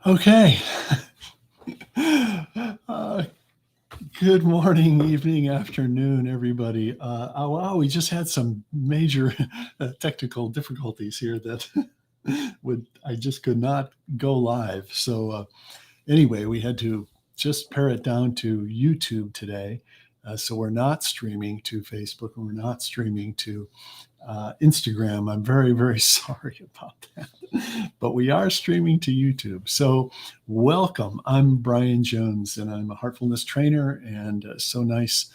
Okay. Uh, Good morning, evening, afternoon, everybody. Wow, we just had some major technical difficulties here that I just could not go live. So anyway, we had to just pare it down to YouTube today. So we're not streaming to Facebook and we're not streaming to Instagram. I'm very, very sorry about that. But we are streaming to YouTube. So welcome. I'm Brian Jones and I'm a heartfulness trainer, and so nice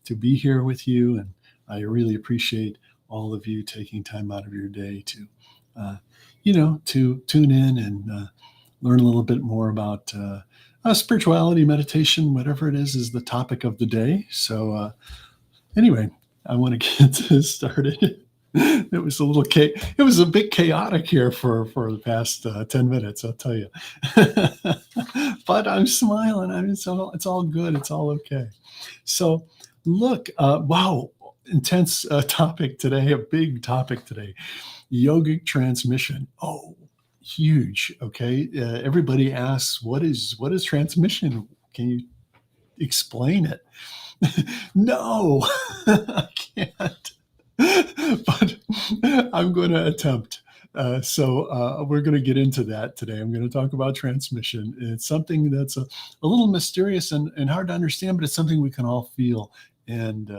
to be here with you. And I really appreciate all of you taking time out of your day to, uh, to tune in and learn a little bit more about spirituality, meditation, whatever it is the topic of the day. So anyway, I want to get this started. It was it was a bit chaotic here for the past 10 minutes, I'll tell you. But I'm smiling. It's all good. It's all okay. So look, wow, intense topic today, a big topic today, yogic transmission. Oh, huge. Okay. Everybody asks, what is transmission? Can you explain it? No, I can't. But I'm going to attempt. So we're going to get into that today. I'm going to talk about transmission. It's something that's a little mysterious and hard to understand, but it's something we can all feel and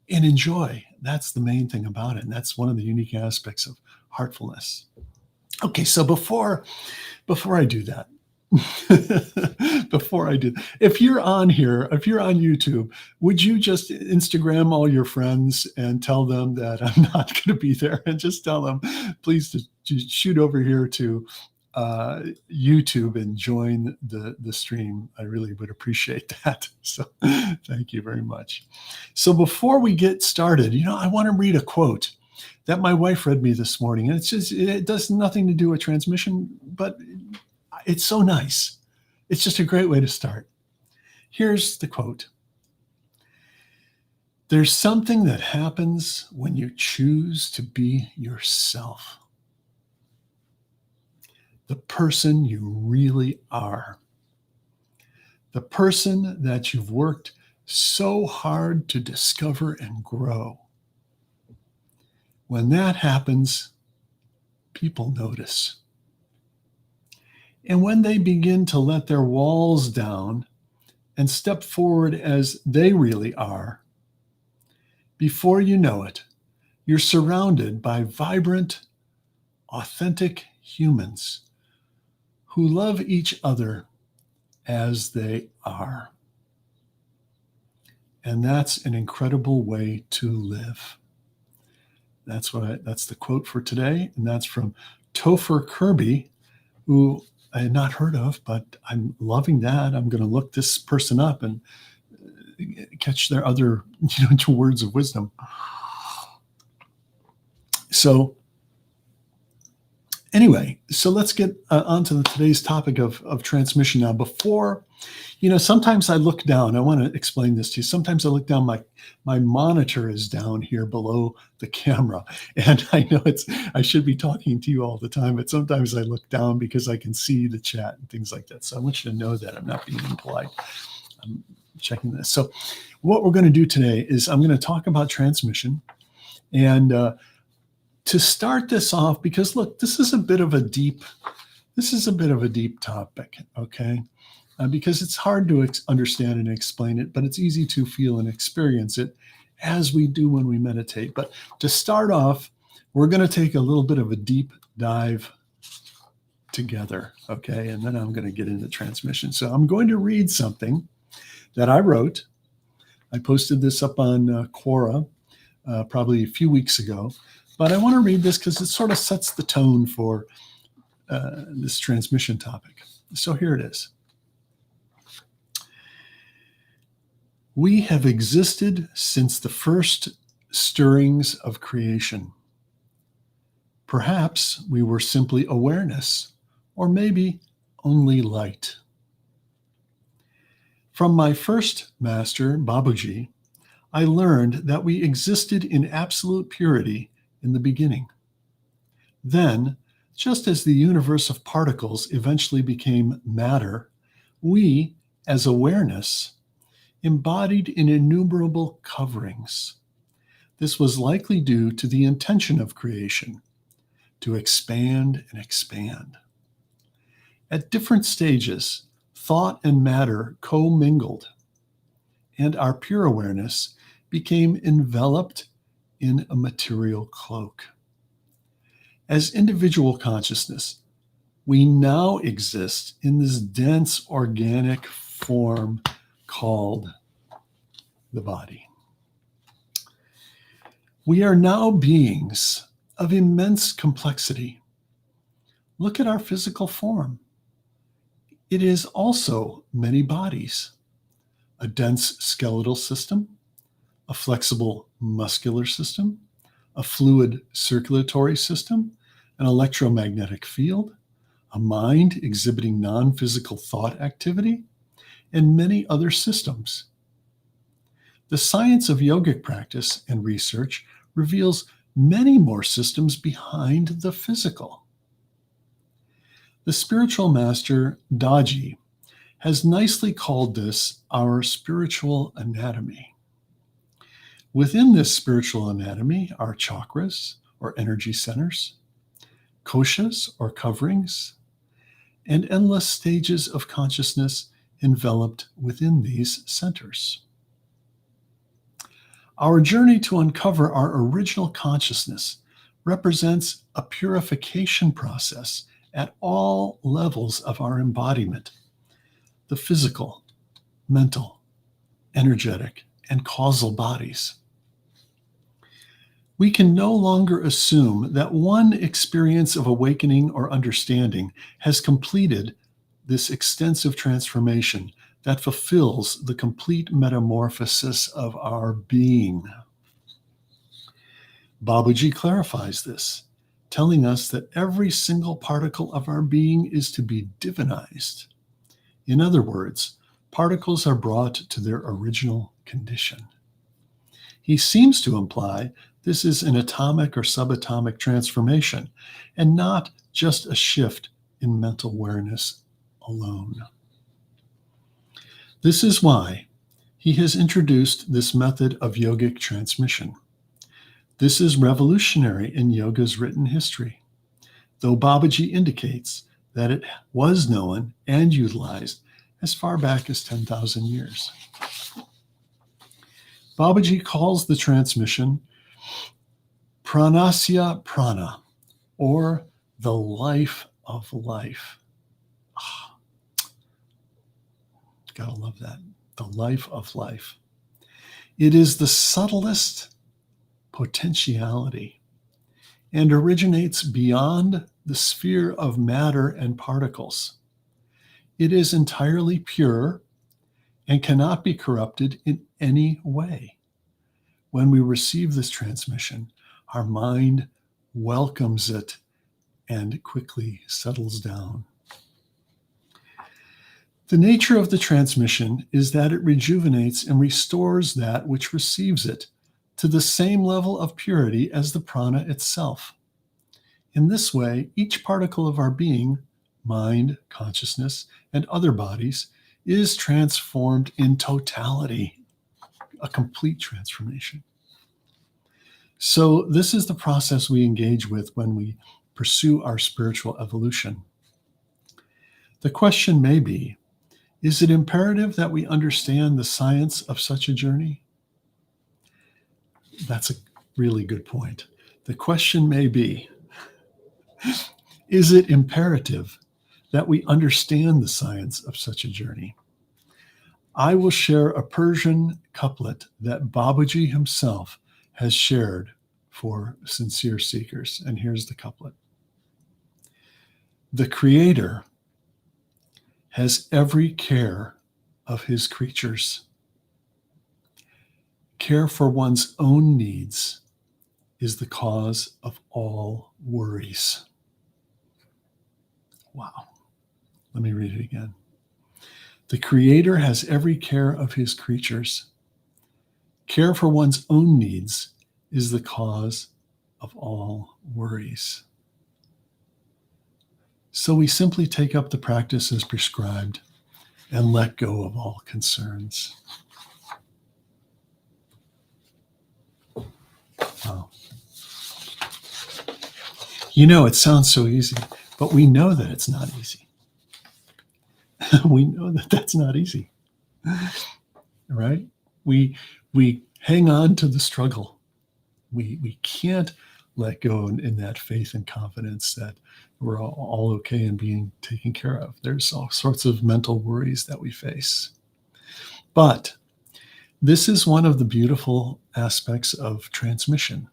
enjoy. That's the main thing about it, and that's one of the unique aspects of heartfulness. Okay, so before I do that, if you're on here, if you're on YouTube, would you just Instagram all your friends and tell them that I'm not going to be there, and just tell them, please, to shoot over here to YouTube and join the stream. I really would appreciate that. So thank you very much. So before we get started, I want to read a quote that my wife read me this morning, and it does nothing to do with transmission, but it's so nice. It's just a great way to start. Here's the quote. There's something that happens when you choose to be yourself, the person you really are, the person that you've worked so hard to discover and grow. When that happens, people notice. And when they begin to let their walls down and step forward as they really are, before you know it, you're surrounded by vibrant, authentic humans who love each other as they are. And that's an incredible way to live. That's the quote for today, and that's from Topher Kirby, who I had not heard of, but I'm loving that. I'm going to look this person up and catch their other words of wisdom. So anyway, so let's get onto today's topic of transmission. Now, before, sometimes I look down. I want to explain this to you. Sometimes I look down. My monitor is down here below the camera, and I know I should be talking to you all the time, but sometimes I look down because I can see the chat and things like that. So I want you to know that I'm not being impolite. I'm checking this. So what we're going to do today is I'm going to talk about transmission, and to start this off, because look, this is a bit of a deep topic, okay? Because it's hard to understand and explain it, but it's easy to feel and experience it as we do when we meditate. But to start off, we're going to take a little bit of a deep dive together, okay? And then I'm going to get into transmission. So I'm going to read something that I wrote. I posted this up on Quora probably a few weeks ago. But I want to read this because it sort of sets the tone for this transmission topic. So here it is. We have existed since the first stirrings of creation. Perhaps we were simply awareness, or maybe only light. From my first master, Babaji, I learned that we existed in absolute purity in the beginning. Then Just as the universe of particles eventually became matter, we, as awareness, embodied in innumerable coverings. This was likely due to the intention of creation, to expand and expand. At different stages, thought and matter commingled, and our pure awareness became enveloped in a material cloak. As individual consciousness, we now exist in this dense organic form called the body. We are now beings of immense complexity. Look at our physical form. It is also many bodies, a dense skeletal system, a flexible muscular system, a fluid circulatory system, an electromagnetic field, a mind exhibiting non-physical thought activity, and many other systems. The science of yogic practice and research reveals many more systems behind the physical. The spiritual master Daji has nicely called this our spiritual anatomy. Within this spiritual anatomy are chakras, or energy centers, koshas, or coverings, and endless stages of consciousness enveloped within these centers. Our journey to uncover our original consciousness represents a purification process at all levels of our embodiment: the physical, mental, energetic, and causal bodies. We can no longer assume that one experience of awakening or understanding has completed this extensive transformation that fulfills the complete metamorphosis of our being. Babaji clarifies this, telling us that every single particle of our being is to be divinized. In other words, particles are brought to their original condition. He seems to imply this is an atomic or subatomic transformation, and not just a shift in mental awareness alone. This is why he has introduced this method of yogic transmission. This is revolutionary in yoga's written history, though Babaji indicates that it was known and utilized as far back as 10,000 years. Babaji calls the transmission Pranasya Prana, or the life of life. Gotta love that. The life of life. It is the subtlest potentiality and originates beyond the sphere of matter and particles. It is entirely pure and cannot be corrupted in any way. When we receive this transmission, our mind welcomes it and quickly settles down. The nature of the transmission is that it rejuvenates and restores that which receives it to the same level of purity as the prana itself. In this way, each particle of our being, mind, consciousness, and other bodies is transformed in totality, a complete transformation. So this is the process we engage with when we pursue our spiritual evolution. The question may be, is it imperative that we understand the science of such a journey? That's a really good point. The question may be, is it imperative that we understand the science of such a journey? I will share a Persian couplet that Babaji himself has shared for sincere seekers. And here's the couplet. The Creator has every care of his creatures. Care for one's own needs is the cause of all worries. Wow. Let me read it again. The Creator has every care of his creatures. Care for one's own needs is the cause of all worries. So we simply take up the practice as prescribed and let go of all concerns. Wow. It sounds so easy, but we know that it's not easy. We know that that's not easy, right? We hang on to the struggle. We can't let go in that faith and confidence that we're all okay and being taken care of. There's all sorts of mental worries that we face. But this is one of the beautiful aspects of transmission,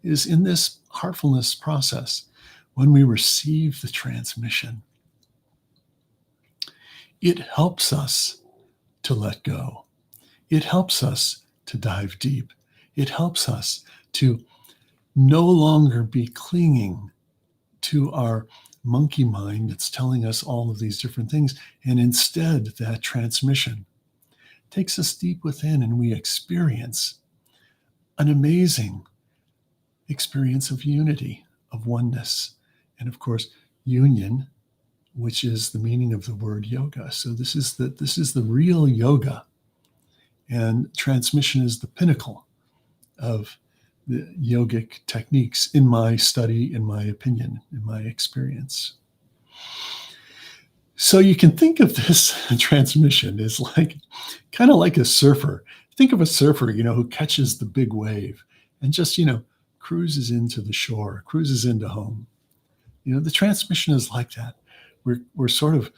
is in this heartfulness process, when we receive the transmission, it helps us to let go. It helps us to dive deep. It helps us to no longer be clinging to our monkey mind that's telling us all of these different things. And instead, that transmission takes us deep within and we experience an amazing experience of unity, of oneness, and of course, union, which is the meaning of the word yoga. So this is the real yoga, and transmission is the pinnacle of the yogic techniques in my study, in my opinion, in my experience. So you can think of this transmission as kind of like a surfer. Think of a surfer, who catches the big wave and just, cruises into the shore, cruises into home. The transmission is like that. We're sort of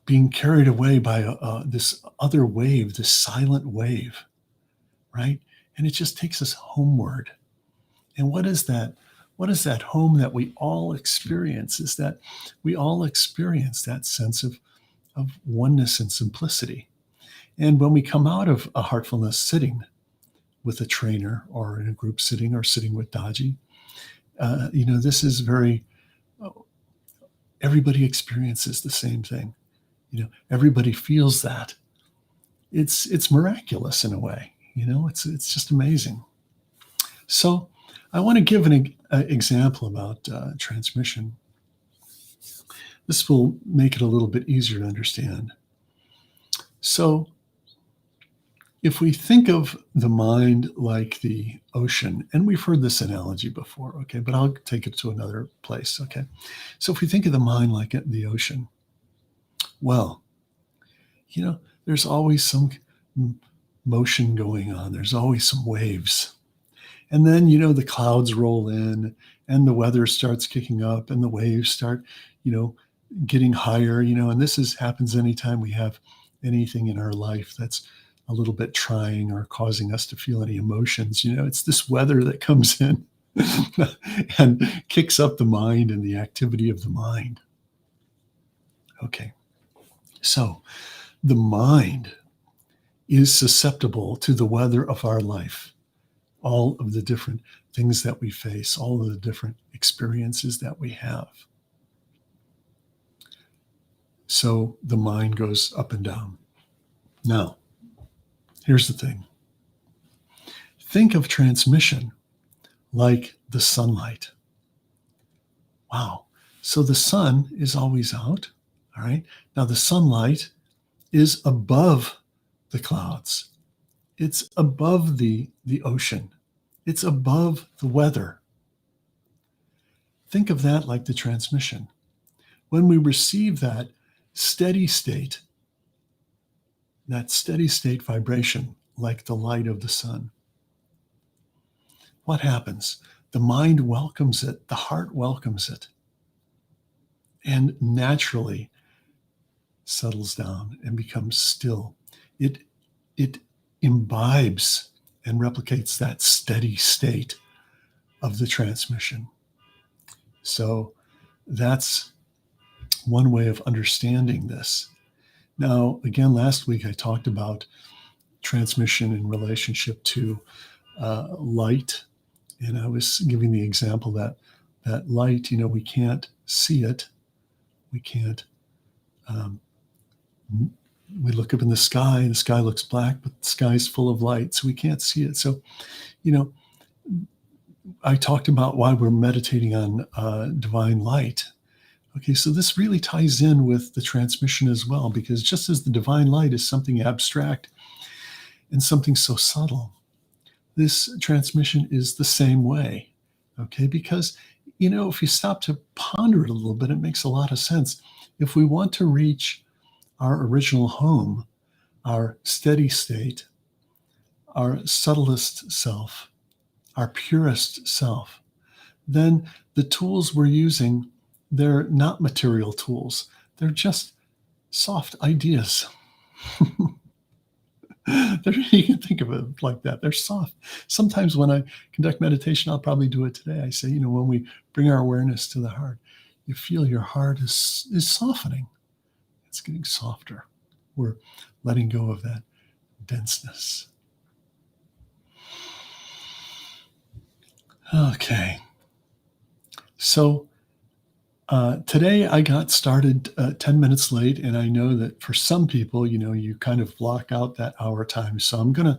being carried away by this other wave, this silent wave, right? And it just takes us homeward. And what is that? What is that home that we all experience? Is that we all experience that sense of oneness and simplicity. And when we come out of a heartfulness sitting with a trainer or in a group sitting or sitting with Daji, this is everybody experiences the same thing. Everybody feels that. It's miraculous in a way. It's just amazing. So I want to give an example about transmission. This will make it a little bit easier to understand. So if we think of the mind like the ocean, and we've heard this analogy before, okay, but I'll take it to another place, okay? So if we think of the mind like the ocean, well, there's always some motion going on. There's always some waves. And then, the clouds roll in and the weather starts kicking up and the waves start, getting higher, and this happens anytime we have anything in our life that's a little bit trying or causing us to feel any emotions. It's this weather that comes in and kicks up the mind and the activity of the mind. Okay. So the mind is susceptible to the weather of our life, all of the different things that we face, all of the different experiences that we have. So the mind goes up and down. Now, here's the thing. Think of transmission like the sunlight. Wow. So the sun is always out. All right. Now the sunlight is above the clouds. It's above the ocean. It's above the weather. Think of that like the transmission. When we receive that steady state vibration, like the light of the sun, what happens? The mind welcomes it, the heart welcomes it, and naturally settles down and becomes still. It imbibes and replicates that steady state of the transmission. So that's one way of understanding this. Now, again, last week I talked about transmission in relationship to light, and I was giving the example that light, we can't see it. We can't. We look up in the sky looks black, but the sky is full of light, so we can't see it. So, I talked about why we're meditating on divine light, Okay, so this really ties in with the transmission as well, because just as the divine light is something abstract and something so subtle, this transmission is the same way. Okay, because if you stop to ponder it a little bit, it makes a lot of sense. If we want to reach our original home, our steady state, our subtlest self, our purest self, then the tools we're using, they're not material tools. They're just soft ideas. You can think of it like that. They're soft. Sometimes when I conduct meditation, I'll probably do it today. I say, when we bring our awareness to the heart, you feel your heart is softening. It's getting softer. We're letting go of that denseness. Okay. So today I got started 10 minutes late, and I know that for some people, you kind of block out that hour time. So I'm going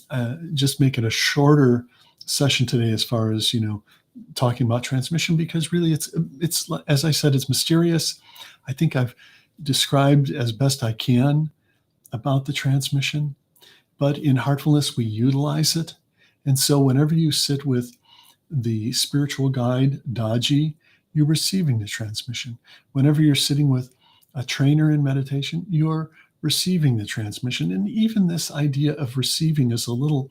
to just make it a shorter session today as far as, talking about transmission, because really it's, as I said, it's mysterious. I think I've described as best I can about the transmission, but in Heartfulness, we utilize it. And so whenever you sit with the spiritual guide, Daji, you're receiving the transmission. Whenever you're sitting with a trainer in meditation, you're receiving the transmission. And even this idea of receiving is a little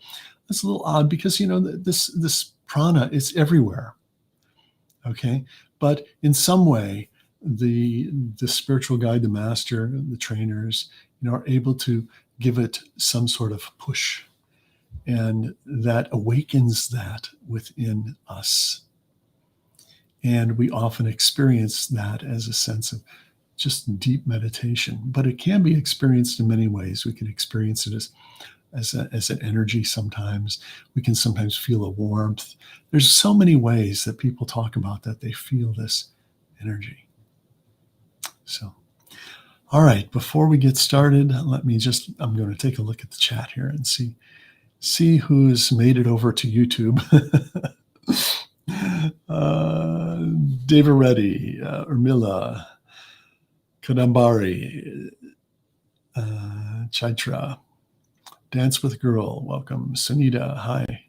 odd, because this prana is everywhere. Okay, but in some way, the spiritual guide, the master, the trainers, are able to give it some sort of push, and that awakens that within us. And we often experience that as a sense of just deep meditation, but it can be experienced in many ways. We can experience it as an energy sometimes. We can sometimes feel a warmth. There's so many ways that people talk about that they feel this energy. So, all right, before we get started, I'm going to take a look at the chat here and see who's made it over to YouTube. Deva Reddy, Urmila, Kadambari, Chaitra, Dance with Girl, welcome. Sunita, hi.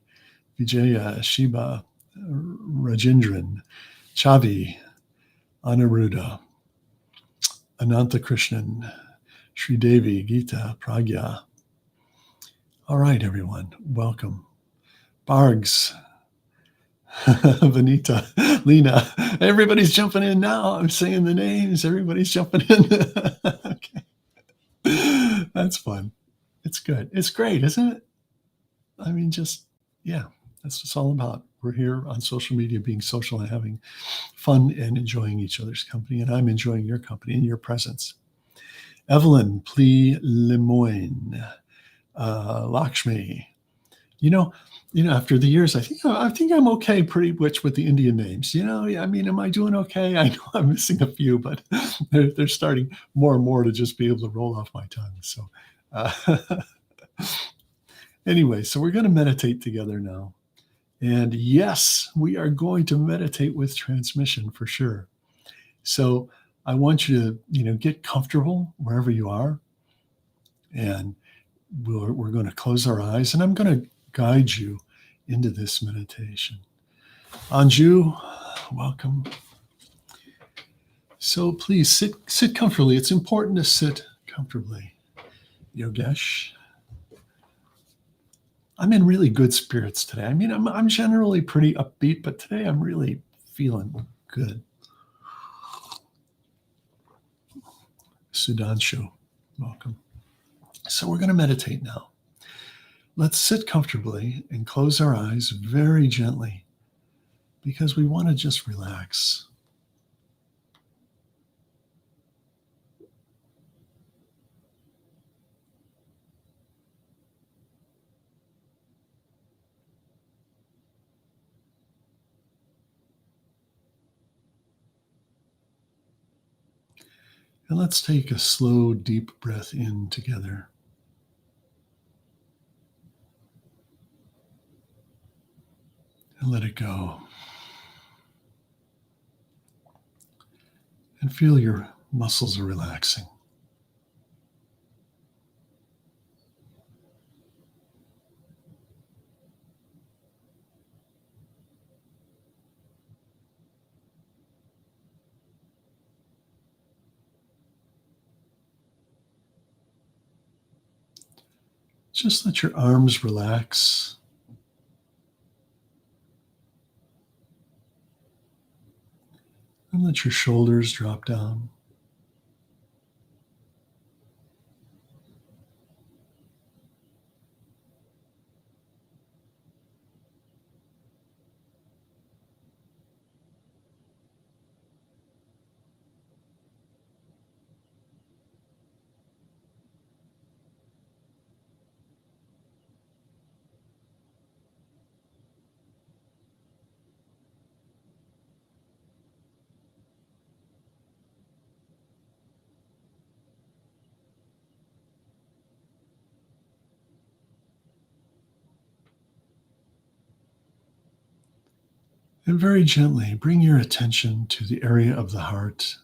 Vijaya, Shiba, Rajendran, Chavi, Aniruddha, Ananta Krishnan, Sri Devi, Gita, Pragya. All right, everyone, welcome. Bargs, Vanita, Lena, everybody's jumping in now. I'm saying the names, everybody's jumping in. Okay. That's fun. It's good. It's great, isn't it? I mean, that's what it's all about. We're here on social media being social and having fun and enjoying each other's company. And I'm enjoying your company and your presence. Evelyn Plee Lemoyne, Lakshmi. After the years, I think I'm okay pretty much with the Indian names. Am I doing okay? I know I'm missing a few, but they're starting more and more to just be able to roll off my tongue. So anyway, so we're going to meditate together now. And yes, we are going to meditate with transmission for sure. So I want you to, get comfortable wherever you are. And we're going to close our eyes, and I'm going to guide you into this meditation. Anju, welcome. So please sit comfortably. It's important to sit comfortably. Yogesh. I'm in really good spirits today. I'm generally pretty upbeat, but today I'm really feeling good. Sudhanshu, welcome. So we're going to meditate now. Let's sit comfortably and close our eyes very gently, because we want to just relax. And let's take a slow, deep breath in together. And let it go. and feel your muscles are relaxing. Just let your arms relax and let your shoulders drop down. And very gently bring your attention to the area of the heart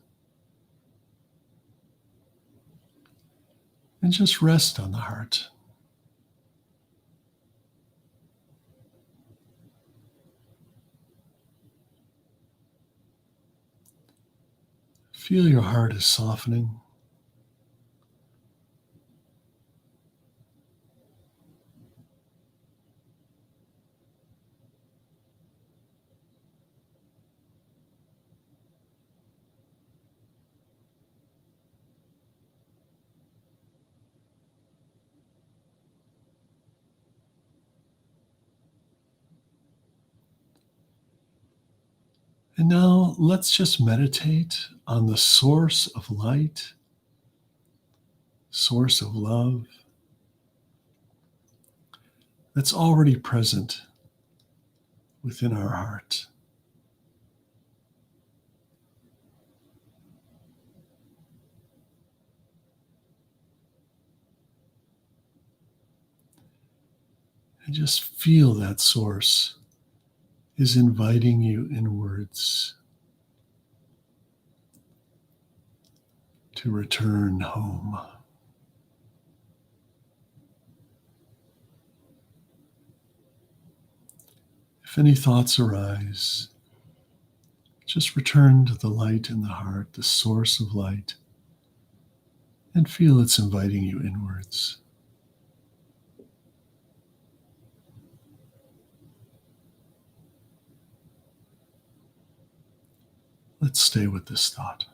and just rest on the heart. Feel your heart is softening. And now let's just meditate on the source of light, source of love that's already present within our heart. And just feel that source is inviting you inwards to return home. If any thoughts arise, just return to the light in the heart, the source of light, and feel it's inviting you inwards. Let's stay with this thought.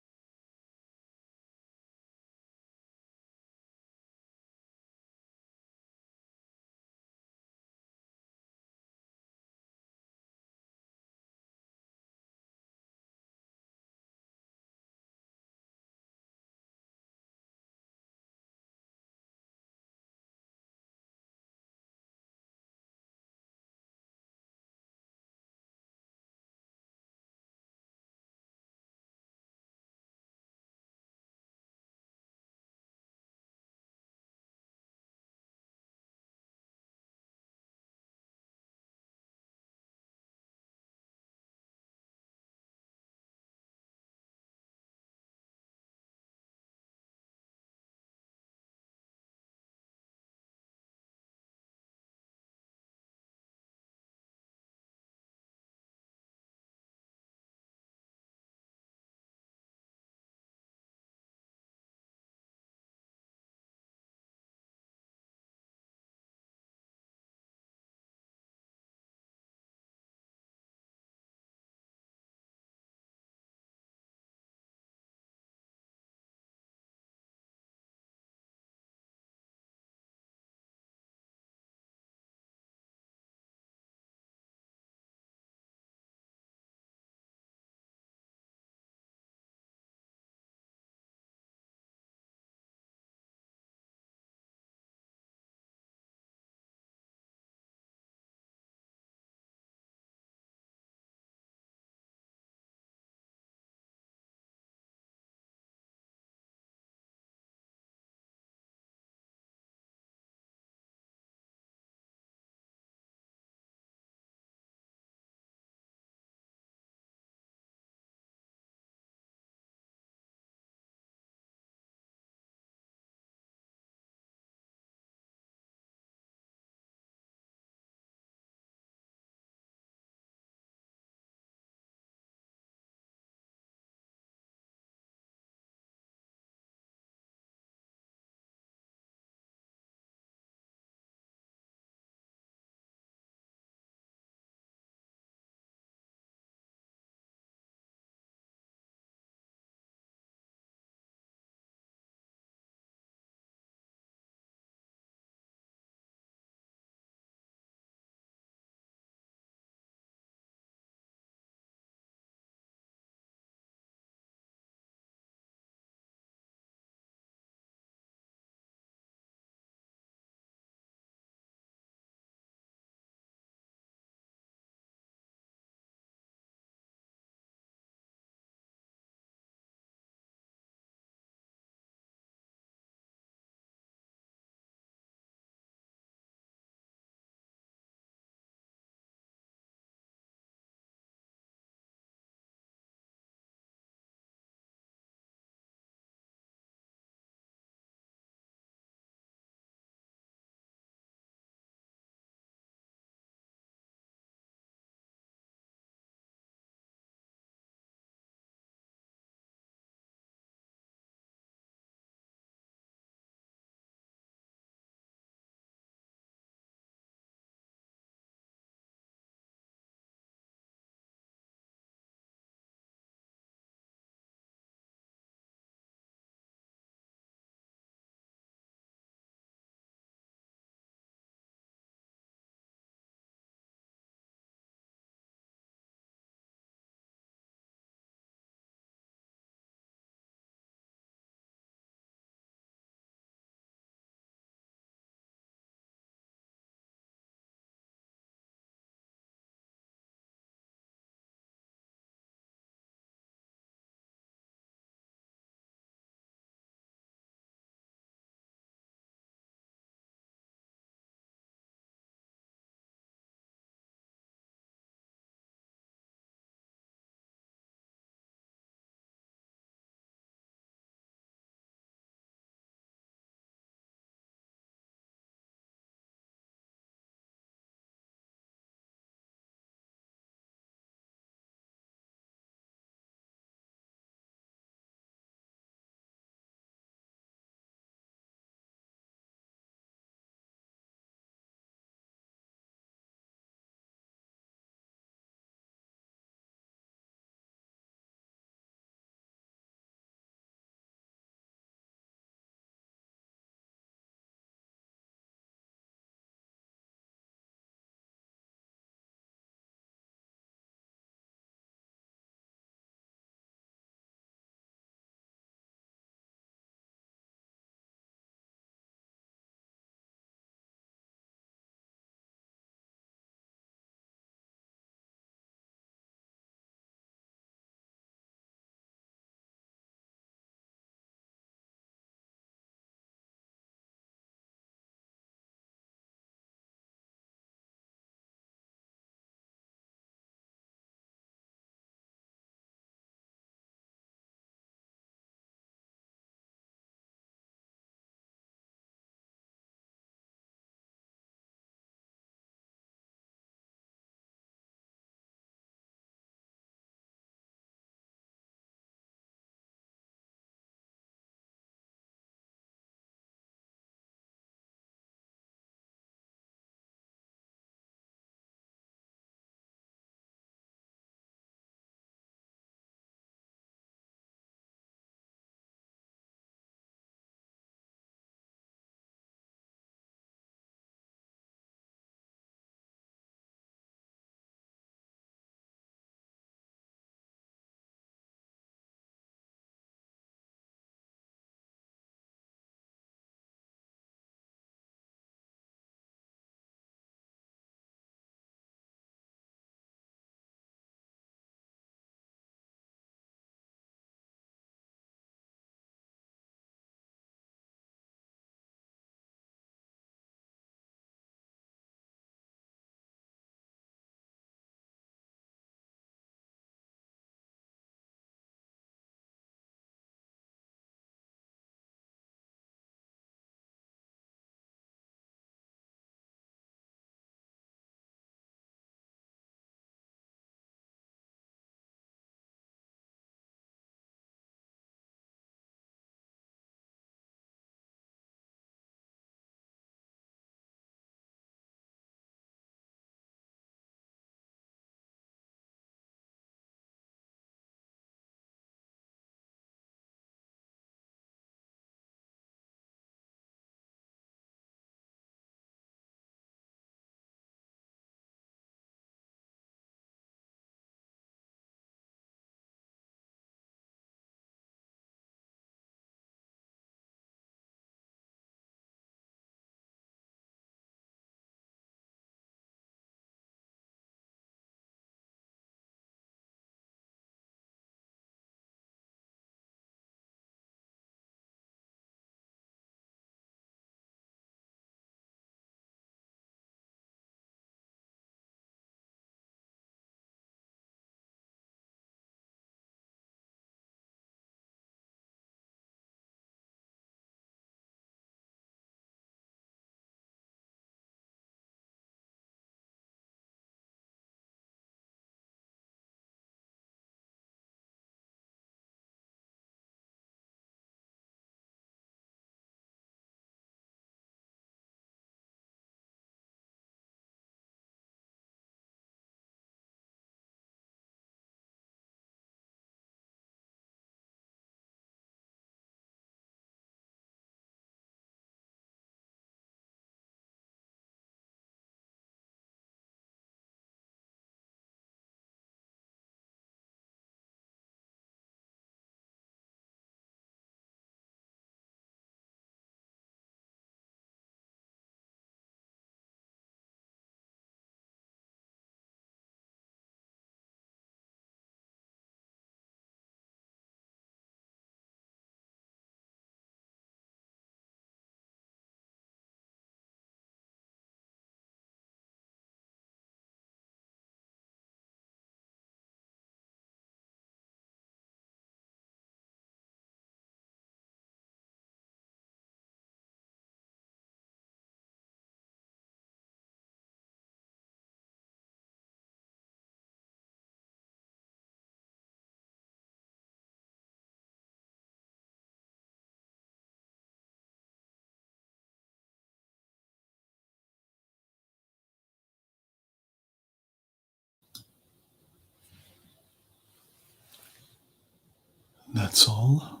That's all.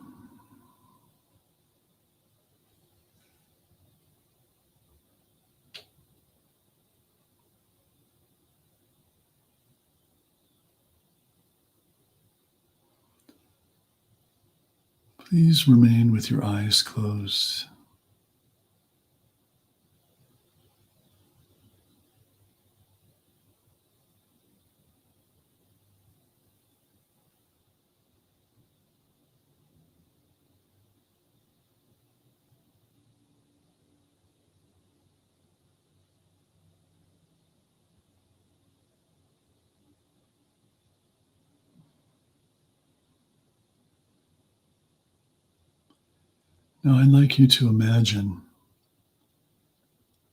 Please remain with your eyes closed. Now I'd like you to imagine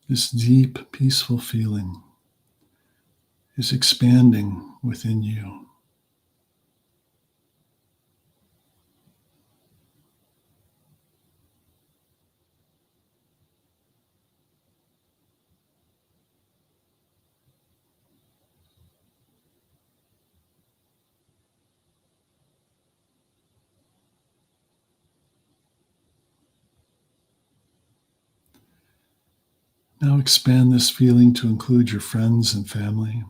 this deep, peaceful feeling is expanding within you. Now expand this feeling to include your friends and family.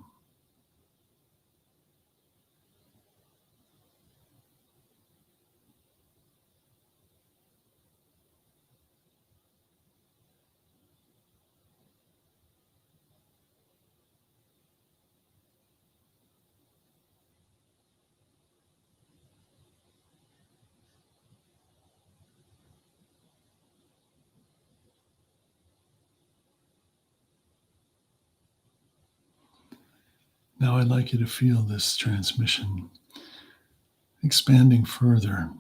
Now I'd like you to feel this transmission expanding further.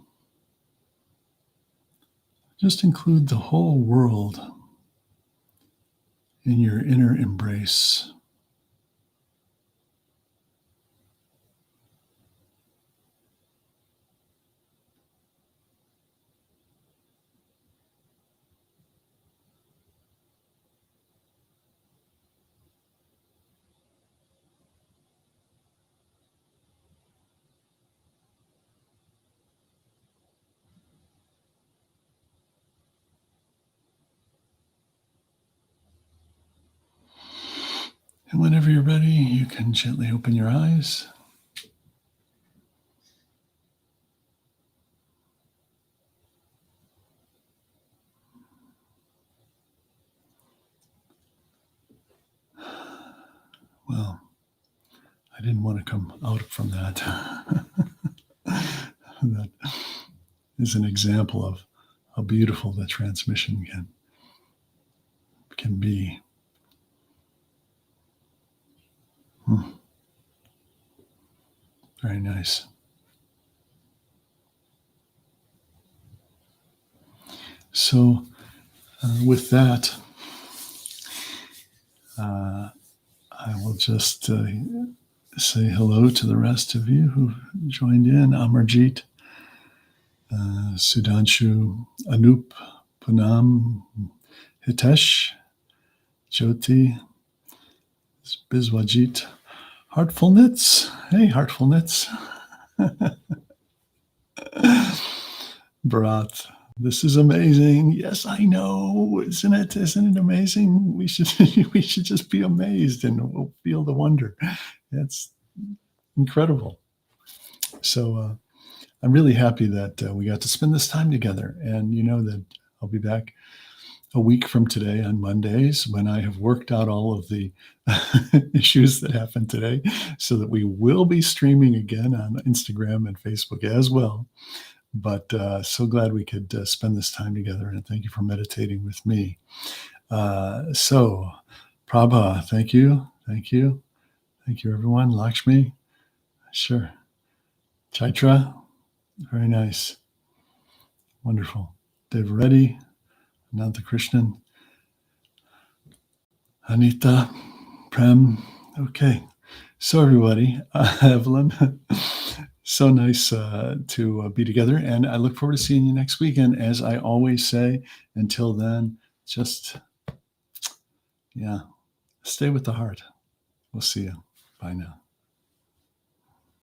Just include the whole world in your inner embrace. And whenever you're ready, you can gently open your eyes. Well, I didn't want to come out from that. That is an example of how beautiful the transmission can be. Very nice. So with that, I will just say hello to the rest of you who joined in. Amarjeet, Sudhanshu, Anup, Punam, Hitesh, Jyoti, Biswajit, Heartfulness. Hey, Heartfulness. Bharat, this is amazing. Yes, I know. Isn't it? Isn't it amazing? We should we should just be amazed and we'll feel the wonder. It's incredible. So I'm really happy that we got to spend this time together. And you know that I'll be back a week from today on Mondays when I have worked out all of the issues that happened today so that we will be streaming again on Instagram and Facebook as well. But so glad we could spend this time together, and thank you for meditating with me. So, Prabha, thank you. Thank you, everyone. Lakshmi, sure. Chaitra, very nice. Wonderful. Dev Reddy, Ananta Krishnan, Anita, Prem. Okay. So, everybody, Evelyn, so nice to be together. And I look forward to seeing you next weekend. As I always say, until then, just, stay with the heart. We'll see you. Bye now.